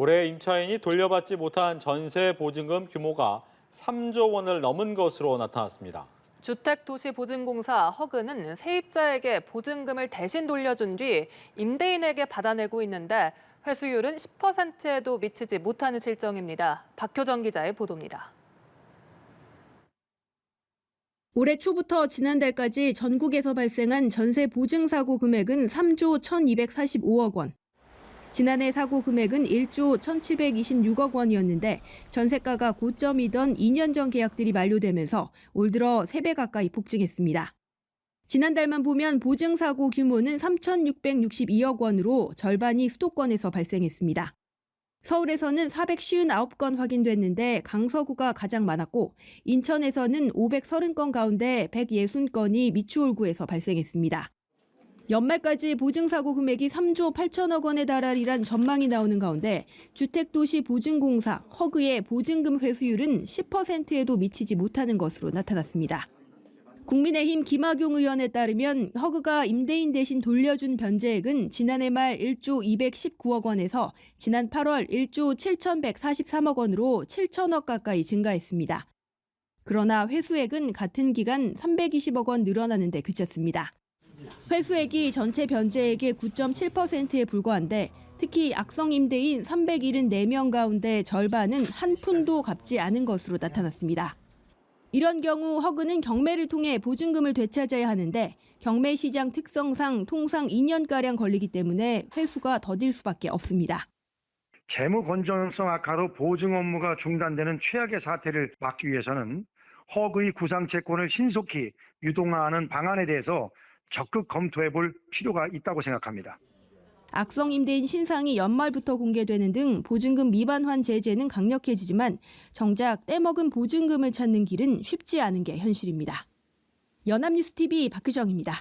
올해 임차인이 돌려받지 못한 전세 보증금 규모가 3조 원을 넘은 것으로 나타났습니다. 주택도시보증공사 허그는 세입자에게 보증금을 대신 돌려준 뒤 임대인에게 받아내고 있는데 회수율은 10%에도 미치지 못하는 실정입니다. 박효정 기자의 보도입니다. 올해 초부터 지난달까지 전국에서 발생한 전세 보증 사고 금액은 3조 1,245억 원. 지난해 사고 금액은 1조 1,726억 원이었는데 전세가가 고점이던 2년 전 계약들이 만료되면서 올 들어 3배 가까이 폭증했습니다. 지난달만 보면 보증 사고 규모는 3,662억 원으로 절반이 수도권에서 발생했습니다. 서울에서는 459건 확인됐는데 강서구가 가장 많았고 인천에서는 530건 가운데 160건이 미추홀구에서 발생했습니다. 연말까지 보증사고 금액이 3조 8천억 원에 달하리란 전망이 나오는 가운데 주택도시보증공사 허그의 보증금 회수율은 10%에도 미치지 못하는 것으로 나타났습니다. 국민의힘 김학용 의원에 따르면 허그가 임대인 대신 돌려준 변제액은 지난해 말 1조 219억 원에서 지난 8월 1조 7,143억 원으로 7천억 가까이 증가했습니다. 그러나 회수액은 같은 기간 320억 원 늘어나는 데 그쳤습니다. 회수액이 전체 변제액의 9.7%에 불과한데 특히 악성 임대인 374명 가운데 절반은 한 푼도 갚지 않은 것으로 나타났습니다. 이런 경우 허그는 경매를 통해 보증금을 되찾아야 하는데 경매 시장 특성상 통상 2년가량 걸리기 때문에 회수가 더딜 수밖에 없습니다. 재무 건전성 악화로 보증 업무가 중단되는 최악의 사태를 막기 위해서는 허그의 구상채권을 신속히 유동화하는 방안에 대해서 적극 검토해 볼 필요가 있다고 생각합니다. 악성 임대인 신상이 연말부터 공개되는 등 보증금 미반환 제재는 강력해지지만 정작 떼먹은 보증금을 찾는 길은 쉽지 않은 게 현실입니다. 연합뉴스TV 박규정입니다.